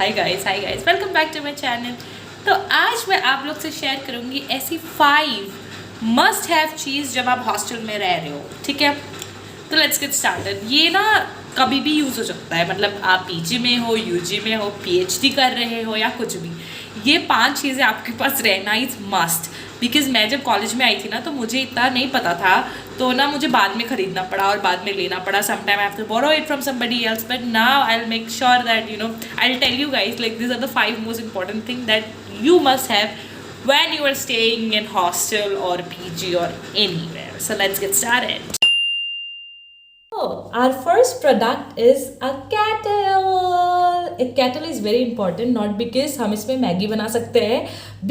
Hi guys welcome back to my channel. तो आज मैं आप लोग से शेयर करूंगी ऐसी 5 मस्ट हैव चीज़ जब आप हॉस्टल में रह रहे हो। ठीक है, तो लेट्स गेट स्टार्टेड। ये ना कभी भी यूज़ हो सकता है, मतलब आप पीजी में हो, यूजी में हो, पीएचडी कर रहे हो या कुछ भी, ये 5 चीज़ें आपके पास रहना इज मस्ट। बिकॉज मैं जब कॉलेज में आई थी ना तो मुझे इतना नहीं पता था, तो ना मुझे बाद में ख़रीदना पड़ा और बाद में लेना पड़ा। Sometime I have to borrow it from somebody else, but now I will make sure that I will tell you guys like this are the 5 most important thing that you must have when you are staying in hostel or PG or anywhere. So let's get started. Our first product is a kettle. A kettle is very important, not because हम इसमें Maggi बना सकते हैं,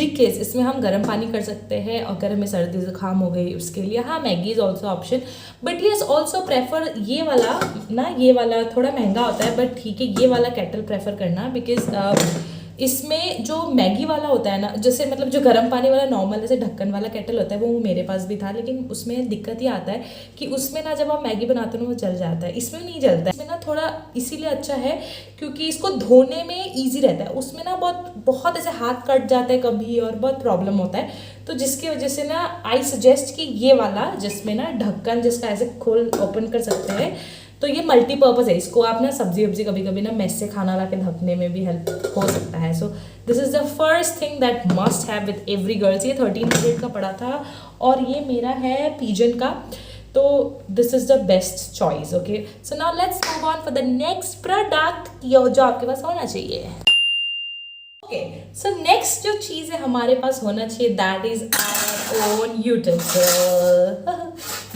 because इसमें हम गर्म पानी कर सकते हैं अगर हमें सर्दी जुकाम हो गई उसके लिए। हाँ, Maggi is also option, but yes also prefer ये वाला ना, ये वाला थोड़ा महंगा होता है बट ठीक है, ये वाला केटल प्रेफर करना। बिकॉज इसमें जो मैगी वाला होता है ना, जैसे मतलब जो गर्म पानी वाला नॉर्मल जैसे ढक्कन वाला केटल होता है वो मेरे पास भी था, लेकिन उसमें दिक्कत ये आता है कि उसमें ना जब आप मैगी बनाते हो ना वो जल जाता है, इसमें नहीं जलता है। इसमें ना थोड़ा इसीलिए अच्छा है क्योंकि इसको धोने में ईजी रहता है। उसमें ना बहुत ऐसे हाथ कट जाते हैं कभी और बहुत प्रॉब्लम होता है, तो जिसकी वजह से ना आई सजेस्ट कि ये वाला जिसमें ना ढक्कन जिसका ऐसे खोल ओपन कर सकते हैं, तो ये मल्टीपर्पज़ है। इसको आप ना सब्जी वब्जी कभी कभी ना मेस से खाना ला के ढकने में भी हेल्प हो सकता है। So this is the first thing that must have with every girls. ये 1300 का पड़ा था और ये मेरा है पिजन का, तो this is the best choice. Okay, so now let's move on for the next product जो आपके पास होना चाहिए। ओके, सो नेक्स्ट जो चीज़ है हमारे पास होना चाहिए that is our own utensil.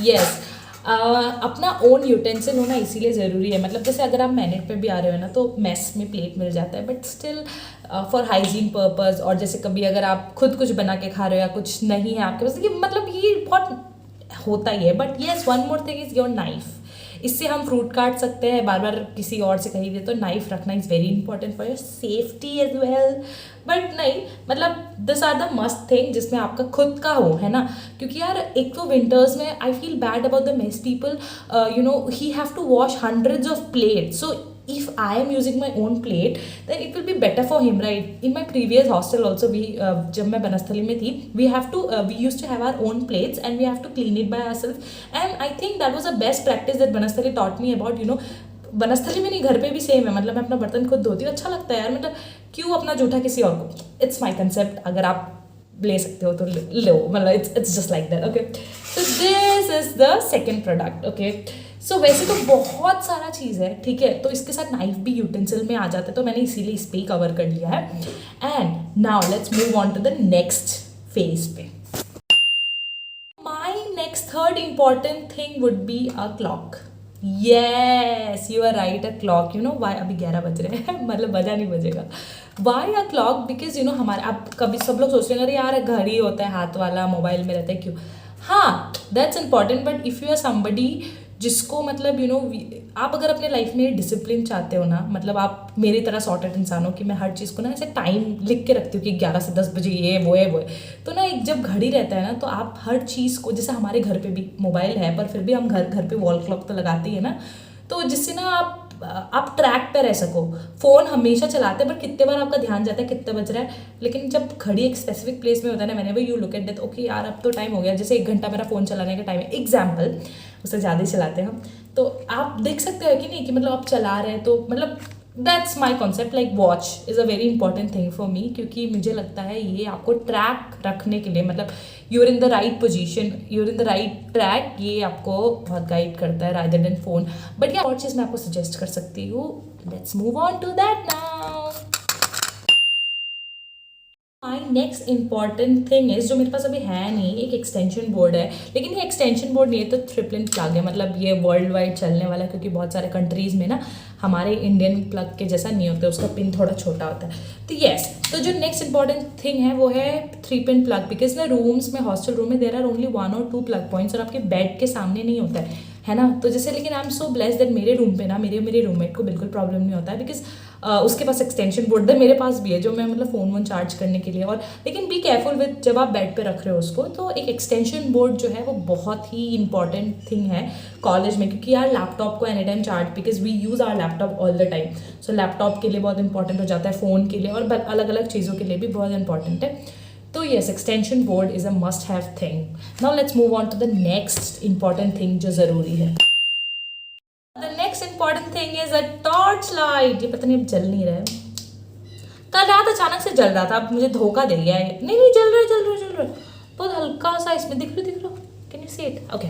Yes, अपना ओन यूटेंसिल होना इसीलिए ज़रूरी है। मतलब जैसे अगर आप मैनेट पे भी आ रहे हो ना तो मेस में प्लेट मिल जाता है, but still for hygiene purpose, और जैसे कभी अगर आप खुद कुछ बना के खा रहे हो या कुछ नहीं है आपके पास, मतलब ये बहुत होता ही है। But yes, one more thing is your knife. इससे हम फ्रूट काट सकते हैं, बार बार किसी और से कहीं दे, तो नाइफ रखना is very important for your safety as well. But नहीं, मतलब this are the must thing जिसमें आपका खुद का हो, है ना। क्योंकि यार एक तो विंटर्स में I feel bad about the mess people, he have to wash hundreds of plates. So if I am using my own plate then it will be better for him, right? In my previous hostel also जब मैं बनस्थली में थी, we used to have our own plates and we have to clean it by ourselves, and I think that was the best practice that Banasthali taught me about, Banasthali में नहीं, घर पे भी same है। मतलब मैं अपना बर्तन खुद धोती हूँ, अच्छा लगता है यार। मतलब क्यों अपना जूठा किसी और को, इट्स माई कंसेप्ट। अगर आप ले सकते हो तो लो, मतलब it's just like that. Okay, so this is the second product. Okay, so वैसे तो बहुत सारा चीज़ है, ठीक है, तो इसके साथ नाइफ भी यूटेंसिल में आ जाता है, तो मैंने इसीलिए इस पर ही कवर कर लिया है। And now let's move on to the next phase पे। My next third important thing would be a clock. Yes, you are right, a clock. Why अभी 11 बज रहे हैं, मतलब बजा नहीं बजेगा। Why a clock? बिकॉज हमारे, आप कभी सब लोग सोचते हैं अरे यार घड़ी होता है हाथ वाला, मोबाइल में रहता है, क्यों? हाँ, that's important, but if you are somebody जिसको मतलब आप अगर अपने लाइफ में डिसिप्लिन चाहते हो ना, मतलब आप मेरी तरह सॉर्टेड इंसान हो कि मैं हर चीज़ को ना ऐसे टाइम लिख के रखती हूँ कि 11 से 10 बजे ये वो है, तो ना एक जब घड़ी रहता है ना तो आप हर चीज़ को, जैसे हमारे घर पे भी मोबाइल है पर फिर भी हम घर पे वॉल क्लॉक तो लगाते ही है ना, तो जिससे ना आप ट्रैक पे रह सको। फ़ोन हमेशा चलाते हैं बट कितने बार आपका ध्यान जाता है कितने बज रहा है, लेकिन जब घड़ी एक स्पेसिफिक प्लेस में होता है ना, मैंने भी you look at that, okay यार अब तो टाइम हो गया, जैसे 1 घंटा मेरा फ़ोन चलाने का टाइम है एग्जाम्पल, उससे ज़्यादा ही चलाते हैं हम, तो आप देख सकते हो कि नहीं कि मतलब आप चला रहे हैं, तो मतलब that's my concept. Like watch is a very important thing for me, क्योंकि मुझे लगता है ये आपको ट्रैक रखने के लिए, मतलब you're in the right position, you're in the right track, ये आपको बहुत गाइड करता है रादर देन फोन। बट या और चीज़ मैं आपको सजेस्ट कर सकती हूँ। Let's move on to that now. My next important thing is, जो मेरे पास अभी है नहीं, एक एक्सटेंशन बोर्ड है, लेकिन ये एक्सटेंशन बोर्ड नहीं है तो ट्रिपलिन प्लग है, मतलब ये वर्ल्ड वाइड चलने वाला है, क्योंकि बहुत सारे कंट्रीज़ में ना हमारे इंडियन प्लग के जैसा नहीं होता, उसका पिन थोड़ा छोटा होता है। तो येस, तो जो नेक्स्ट इंपॉर्टेंट थिंग है वो है 3 पिन प्लग, बिकॉज ना रूम्स में, हॉस्टल रूम में देर आर ओनली 1 और 2 प्लग पॉइंट्स, और आपके बेड के सामने नहीं होता है ना। तो जैसे, लेकिन I am so blessed that मेरे रूम पे ना मेरे रूममेट को बिल्कुल प्रॉब्लम नहीं होता है, बिकॉज उसके पास एक्सटेंशन बोर्ड है, मेरे पास भी है, जो मैं मतलब फ़ोन चार्ज करने के लिए। और लेकिन बी केयरफुल विद, जब आप बेड पे रख रहे हो उसको, तो एक एक्सटेंशन बोर्ड जो है वो बहुत ही इंपॉर्टेंट थिंग है कॉलेज में, क्योंकि यार लैपटॉप को any time charge, because we use our laptop all the time, so laptop के लिए बहुत इंपॉर्टेंट हो जाता है, फ़ोन के लिए और अलग अलग चीज़ों के लिए भी बहुत इंपॉर्टेंट है। तो yes, extension board is a must have thing. Now let's move on to the next important thing जो ज़रूरी है। The next important thing is a torch light. ये पता नहीं अब जल नहीं रहा है, कल रात अचानक से जल रहा था, अब मुझे धोखा दे गया है। नहीं नहीं, जल रहा है जल रहा है जल रहा है, बहुत हल्का सा इसमें दिख रहा, can you see it? Okay,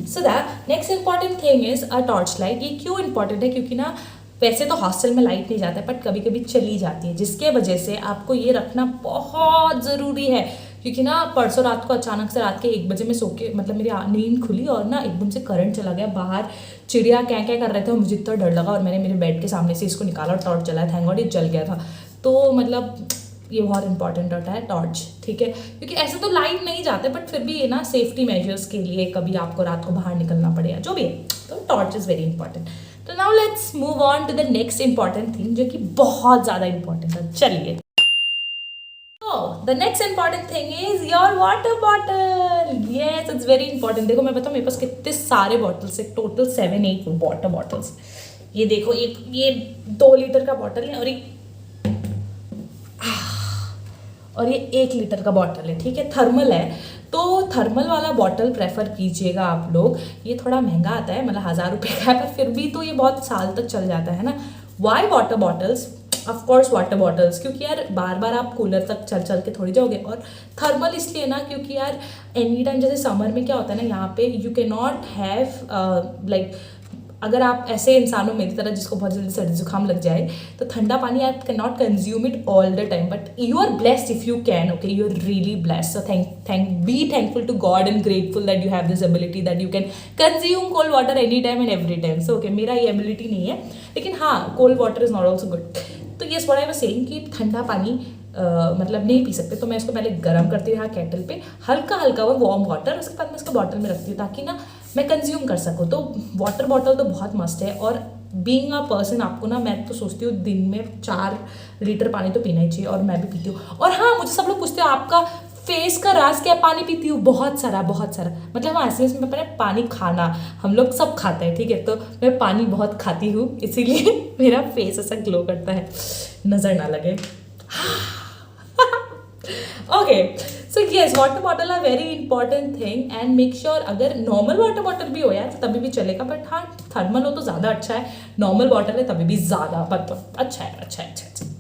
so that next important thing is a torch light. ये क्यों इंपॉर्टेंट है? क्योंकि ना वैसे तो हॉस्टल में लाइट नहीं जाता है, बट कभी कभी चली जाती है, जिसके वजह से आपको ये रखना बहुत ज़रूरी है। क्योंकि ना परसों रात को अचानक से रात के 1 बजे में सो के, मतलब मेरी नींद खुली और ना एकदम से करंट चला गया, बाहर चिड़िया क्या क्या कर रहे थे और मुझे इतना डर लगा, और मैंने मेरे बेड के सामने से इसको निकाला और टॉर्च जलाया, थैंक गॉड ये जल गया था। तो मतलब ये बहुत इंपॉर्टेंट होता है टॉर्च, ठीक है, क्योंकि ऐसे तो लाइट नहीं जाते, बट फिर भी ये ना सेफ्टी मेजर्स के लिए, कभी आपको रात को बाहर निकलना पड़ेगा, जो भी है, तो टॉर्च इज़ वेरी इंपॉर्टेंट। तो now let's move on to the next important thing, जो कि बहुत ज़्यादा इंपॉर्टेंट है। चलिए, the next important thing is your water bottle. Yes, it's very important. देखो मैं बताऊँ, मेरे पास कितने सारे बॉटल्स है, टोटल 7-8 वाटर बॉटल्स। ये देखो, ये 2 लीटर का बॉटल है, और ये 1 लीटर का बॉटल है, ठीक है, थर्मल है। तो थर्मल वाला बॉटल प्रेफर कीजिएगा आप लोग। ये थोड़ा महंगा आता है, मतलब 1000 रुपये का है, पर फिर भी तो ये बहुत साल तक चल जाता है ना। Y water bottles? Of course water bottles, क्योंकि यार बार बार आप कूलर तक चल चल के थोड़ी जाओगे। और थर्मल इसलिए ना, क्योंकि यार एनी टाइम, जैसे समर में क्या होता है ना, यहाँ पे you can not have like, अगर आप ऐसे इंसान हो मेरी तरह जिसको बहुत जल्दी सर्दी जुकाम लग जाए, तो ठंडा पानी आप can not consume it all the time, but you are blessed if you can, okay, you are really blessed. So be thankful to God and grateful that you have this ability that you can consume cold water any time and every time. So okay, मेरा ये ability नहीं है, लेकिन हाँ, cold water is not also good. तो ये what I was saying कि ठंडा पानी मतलब नहीं पी सकते, तो मैं इसको पहले गर्म करती हूँ यहाँ केटल पे, हल्का हल्का वो वार्म वाटर, उसके बाद मैं इसको बॉटल में रखती हूँ, ताकि ना मैं कंज्यूम कर सकूँ। तो वाटर बॉटल तो बहुत मस्त है। और बीइंग अ पर्सन, आपको ना, मैं तो सोचती हूँ दिन में 4 लीटर पानी तो पीना ही चाहिए, और मैं भी पीती हूँ। और हाँ, मुझे सब लोग पूछते हैं आपका फेस का राज क्या? पानी पीती हूँ, बहुत सारा बहुत सारा, मतलब हाँ, ऐसे में अपने पानी खाना, हम लोग सब खाते हैं, ठीक है, तो मैं पानी बहुत खाती हूँ, इसीलिए मेरा फेस ऐसा ग्लो करता है, नज़र ना लगे। Okay, so yes, water bottle are very important thing, and make sure, अगर नॉर्मल वाटर बॉटल भी हो यार तो तभी भी चलेगा, बट हाँ, थर्मल हो तो ज़्यादा अच्छा है, नॉर्मल बॉटल है तभी भी ज़्यादा, बट अच्छा है, अच्छा है, अच्छा अच्छा।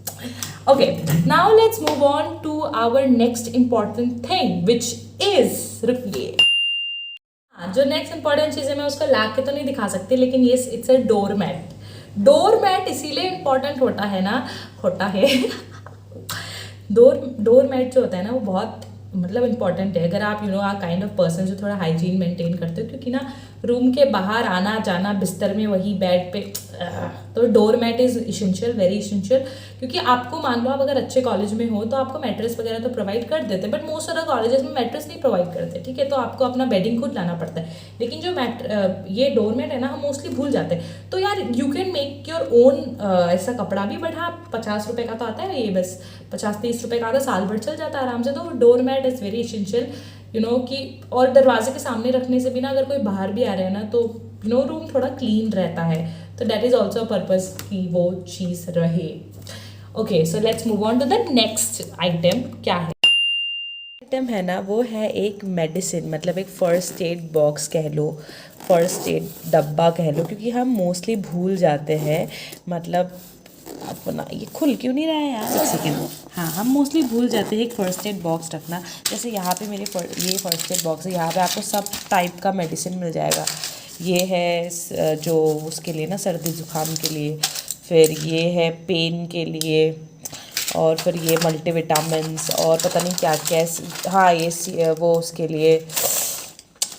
Okay, now let's move on to our next important thing, which is, रुकिए, जो नेक्स्ट इंपॉर्टेंट चीज़ है, मैं उसको ला के तो नहीं दिखा सकती, लेकिन ये it's a door mat. Door mat इसीलिए इंपॉर्टेंट होता है ना, होता है डोर मैट जो होता है ना, वो बहुत मतलब इंपॉर्टेंट है, अगर आप आ काइंड ऑफ पर्सन जो थोड़ा हाइजीन मेंटेन करते हो, क्योंकि ना रूम के बाहर आना जाना, बिस्तर में वही बेड पे, तो door mat is essential, very essential. क्योंकि आपको मान लो, आप अगर अच्छे कॉलेज में हो तो आपको मैट्रेस वगैरह तो प्रोवाइड कर देते हैं, but most of the colleges में मैट्रेस नहीं प्रोवाइड करते, ठीक है, तो आपको अपना बेडिंग खुद लाना पड़ता है। लेकिन जो ये डोर मैट है ना, हम मोस्टली भूल जाते हैं, तो यार you can make your own ऐसा कपड़ा भी, बट हाँ 50 रुपये का तो आता है, ये बस 50-30 रुपये का आता है, साल भर चल जाता है आराम से। तो door mat is very essential, कि और दरवाजे के सामने रखने से भी ना, अगर कोई बाहर भी आ रहा है ना, तो रूम थोड़ा क्लीन रहता है, तो दैट इज़ ऑल्सो पर्पज़ कि वो चीज़ रहे। Okay, so let's move on to the next item. क्या है आइटम है ना, वो है एक मेडिसिन, मतलब एक फर्स्ट एड बॉक्स कह लो, फर्स्ट एड डब्बा कह लो, क्योंकि हम मोस्टली भूल जाते हैं, मतलब अपना ये खुल क्यों नहीं रहा है यार, एक सेकेंड। हाँ, हम मोस्टली भूल जाते हैं एक फ़र्स्ट एड बॉक्स रखना। जैसे यहाँ पे मेरे ये फ़र्स्ट एड बॉक्स है, यहाँ पे आपको सब टाइप का मेडिसिन मिल जाएगा। ये है जो उसके लिए ना, सर्दी ज़ुकाम के लिए, फिर ये है पेन के लिए, और फिर ये मल्टीविटामिन्स, और पता नहीं क्या क्या, हाँ ये वो उसके लिए,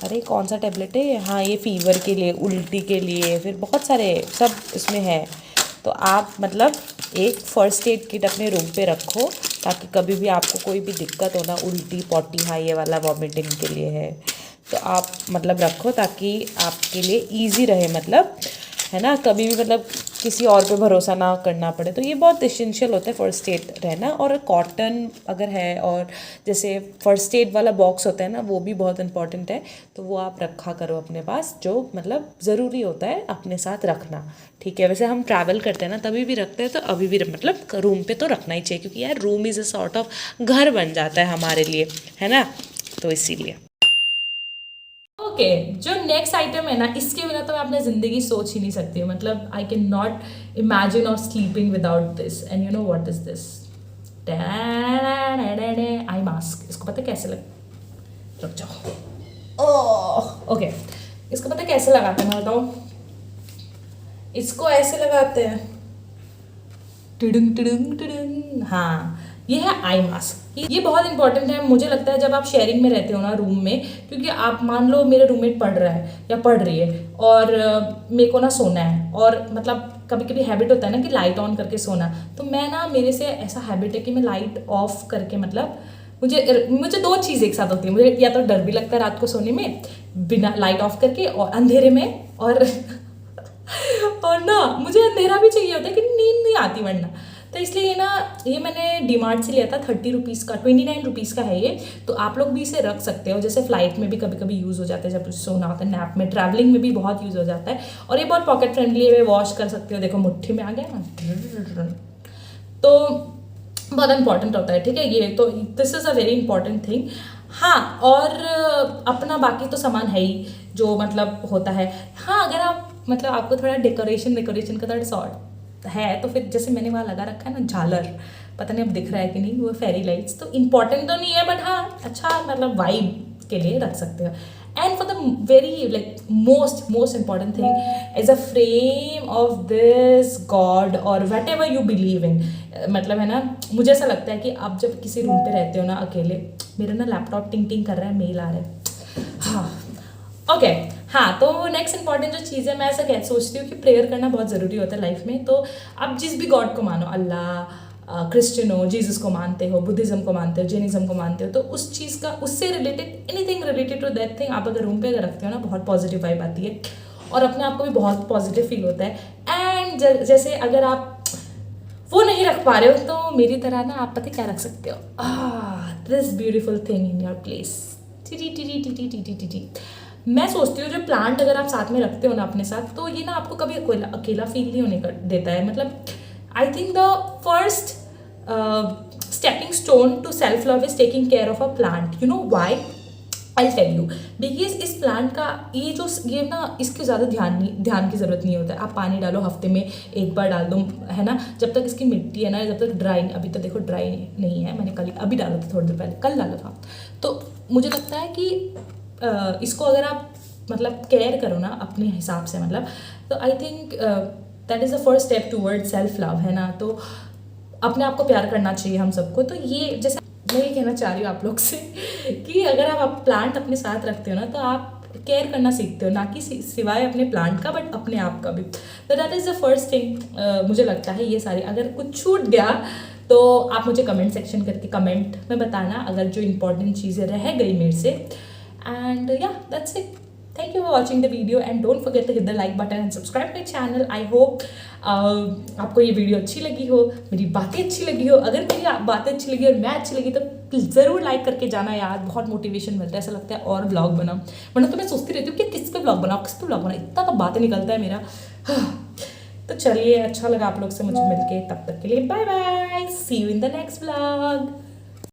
अरे कौन सा टेबलेट है, हाँ ये फीवर के लिए, उल्टी के लिए, फिर बहुत सारे सब इसमें है। तो आप मतलब एक फ़र्स्ट एड किट अपने रूम पे रखो, ताकि कभी भी आपको कोई भी दिक्कत हो ना, उल्टी पॉटी, हाँ ये वाला वॉमिटिंग के लिए है, तो आप मतलब रखो, ताकि आपके लिए इजी रहे, मतलब है ना, कभी भी मतलब किसी और पे भरोसा ना करना पड़े। तो ये बहुत इसेंशियल होता है फर्स्ट एड रहना। और कॉटन अगर है, और जैसे फर्स्ट एड वाला बॉक्स होता है ना, वो भी बहुत इंपॉर्टेंट है। तो वो आप रखा करो अपने पास, जो मतलब ज़रूरी होता है अपने साथ रखना, ठीक है। वैसे हम ट्रैवल करते हैं ना तभी भी रखते हैं, तो अभी भी मतलब रूम पे तो रखना ही चाहिए, क्योंकि यार room is a sort of घर बन जाता है हमारे लिए, है ना, तो इसीलिए। ओके, जो नेक्स्ट आइटम है ना, इसके बिना तो मैं अपनी ज़िंदगी सोच ही नहीं सकती हूँ। मतलब I can not imagine of sleeping without this. And you know what is this? Eye mask. इसको पता है कैसे रुक जाओ। ओह ओके, इसको पता है कैसे लगाते हैं, मैं बताऊँ? इसको ऐसे लगाते हैं, टिडुंग टिडुंग टिडुंग। हाँ, ये है आई मास्क। ये बहुत इंपॉर्टेंट है मुझे लगता है, जब आप शेयरिंग में रहते हो ना रूम में। क्योंकि आप मान लो मेरे रूममेट पढ़ रहा है या पढ़ रही है, और मेरे को ना सोना है, और मतलब कभी कभी हैबिट होता है ना कि लाइट ऑन करके सोना। तो मैं ना, मेरे से ऐसा हैबिट है कि मैं लाइट ऑफ करके, मतलब मुझे दो चीज़ एक साथ होती है। मुझे या तो डर भी लगता है रात को सोने में बिना लाइट ऑफ करके और अंधेरे में, और ना मुझे अंधेरा भी चाहिए होता है कि नींद नहीं आती वरना। तो इसलिए ये ना, ये मैंने डीमार्ट से लिया था, 30 रुपीज़ का, 29 रुपीज़ का है ये। तो आप लोग भी इसे रख सकते हो, जैसे फ्लाइट में भी कभी कभी यूज़ हो जाता है, जब सोना होता है, नैप में, ट्रैवलिंग में भी बहुत यूज़ हो जाता है। और ये बहुत पॉकेट फ्रेंडली है, वॉश कर सकते हो। देखो मुट्ठी में आ गया ना, तो बहुत इंपॉर्टेंट होता है, ठीक है ये। तो this is a very important thing. हाँ, और अपना बाकी तो सामान है ही जो मतलब होता है। हाँ, अगर आप मतलब आपको थोड़ा डेकोरेशन का थोड़ा शॉर्ट है, तो फिर जैसे मैंने वहाँ लगा रखा है ना झालर, पता नहीं अब दिख रहा है कि नहीं, वो फेरी लाइट्स। तो इम्पॉर्टेंट तो नहीं है, बट हाँ अच्छा मतलब वाइब के लिए रख सकते हो। And for the very like most important thing is a frame of this god और whatever you believe in. मतलब है ना, मुझे ऐसा लगता है कि आप जब किसी रूम पे रहते हो ना अकेले, मेरा ना लैपटॉप टिंग टिंग कर रहा है, मेल आ रहा है। हाँ ओके, हाँ, तो नेक्स्ट इंपॉर्टेंट जो चीज़ है, मैं ऐसा सोचती हूँ कि प्रेयर करना बहुत ज़रूरी होता है लाइफ में। तो आप जिस भी गॉड को मानो, अल्लाह, क्रिश्चियन हो, जीसस को मानते हो, बुद्धिज़्म को मानते हो, जैनिज़्म को मानते हो, तो उस चीज़ का, उससे related anything related to that thing आप अगर रूम पे अगर रखते हो ना, बहुत पॉजिटिव वाइब आती है और अपने आप को भी बहुत पॉजिटिव फील होता है। एंड जैसे अगर आप वो नहीं रख पा रहे हो, तो मेरी तरह ना आप पता क्या रख सकते हो, this beautiful thing in your place. मैं सोचती हूँ जो प्लांट अगर आप साथ में रखते हो ना अपने साथ, तो ये ना आपको कभी अकेला फील नहीं होने देता है। मतलब I think the first stepping stone to self love is taking care of a plant. You know why? I tell you, because इस प्लांट का ये ना, इसके ज़्यादा ध्यान की ज़रूरत नहीं होता है। आप पानी डालो, हफ्ते में एक बार डाल दो, है ना, जब तक इसकी मिट्टी है ना, जब तक ड्राई, अभी तो देखो ड्राई नहीं है, मैंने अभी डाला था, थोड़ी देर पहले, कल डाला था। तो मुझे लगता है कि इसको अगर आप मतलब केयर करो ना अपने हिसाब से, मतलब, तो I think that is the first step toward self love, है ना। तो अपने आप को प्यार करना चाहिए हम सबको। तो ये जैसे मैं ये कहना चाह रही हूँ आप लोग से कि अगर आप प्लांट अपने साथ रखते हो ना, तो आप केयर करना सीखते हो, ना कि सिवाय अपने प्लांट का बट अपने आप का भी। तो that is the first thing. मुझे लगता है ये सारी, अगर कुछ छूट गया तो आप मुझे कमेंट सेक्शन करके कमेंट में बताना, अगर जो इंपॉर्टेंट चीज़ें रह गई मेरे से। And yeah, that's it. Thank you for watching the video and don't forget to hit the like button and subscribe my channel. I hope आपको ये वीडियो अच्छी लगी हो, मेरी बातें अच्छी लगी हो। अगर मेरी बातें अच्छी लगी और मैं अच्छी लगी तो ज़रूर लाइक करके जाना यार, बहुत मोटिवेशन मिलता है। ऐसा लगता है और ब्लॉग बनाऊँ, वरना तो मैं सोचती रहती हूँ कि किस पे ब्लॉग बनाऊँ, इतना तो बातें निकलता है मेरा। तो चलिए, अच्छा लगा आप लोग से मुझे मिलके, तब तक के लिए bye bye, see you in the next blog.